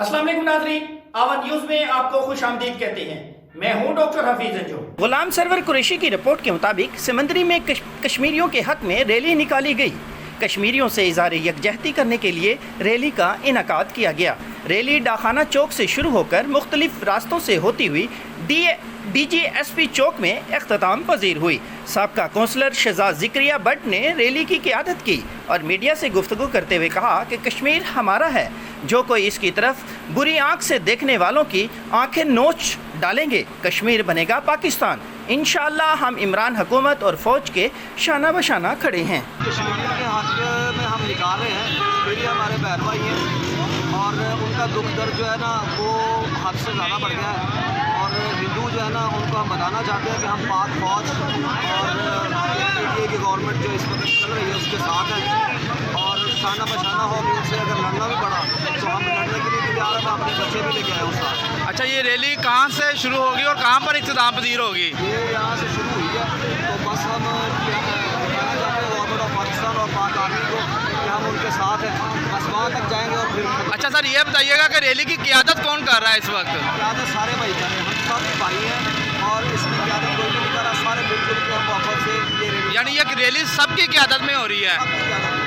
अस्सलाम वालेकुम नाज़रीन, आवाज़ न्यूज़ में आपको खुश आमदीद कहते हैं। मैं हूं डॉक्टर हफीज अंजू। गुलाम सरवर कुरैशी की रिपोर्ट के मुताबिक समंदरी में कश्मीरियों के हक में रैली निकाली गई। कश्मीरियों से इज़हार यकजहती करने के लिए रैली का इनकाद किया गया। रैली डाखाना चौक से शुरू होकर मुख्तलिफ रास्तों से होती हुई DGSP चौक में इख्तिताम पजीर हुई। साबका कौंसलर शहजाद ज़िक्रिया बट ने रैली की क़ियादत की और मीडिया से गुफ्तगू करते हुए कहा कि कश्मीर हमारा है, जो कोई इसकी तरफ बुरी आंख से देखने वालों की आंखें नोच डालेंगे, कश्मीर बनेगा पाकिस्तान। इंशाअल्लाह हम इमरान हुकूमत और फ़ौज के शाना बशाना खड़े हैं। कश्मीरियों के हक में हम निकाल रहे हैं। कश्मीरी हमारे बहन भाई हैं और उनका दुख दर्द जो है ना वो हद से ज़्यादा बढ़ गया है। और हिंदू जो है ना उनको हम बताना चाहते हैं कि हम पाक फौज और PTI की गवर्नमेंट जो इस वक्त चल रही है उसके साथ हैं और शाना बशाना हो कि उनसे अगर लड़ना भी पड़ा तो हम लड़ने के लिए तैयार हैं। अपने बच्चे भी लेके आए उस साथ। अच्छा, ये रैली कहाँ से शुरू होगी और कहाँ पर इख्तिताम पजीर होगी? ये यहाँ से शुरू हुई है, तो बस हम कहना चाहते हैं गवर्नमेंट ऑफ पाकिस्तान और पाक आर्मी को कि हम उनके साथ हैं। बस वहाँ तक जाएंगे और फिर। अच्छा सर, ये बताइएगा कि रैली की क़ियादत कौन कर रहा है इस वक्त? क़ियादत सारे भाई कर रहे हैं, हम सब भाई हैं और इसकी क़ियादत कोई भी नहीं कर रहा। सारे मिलजुल के हम वापस से ये यानी ये रैली सबकी क़ियादत में हो रही है। क़ियादत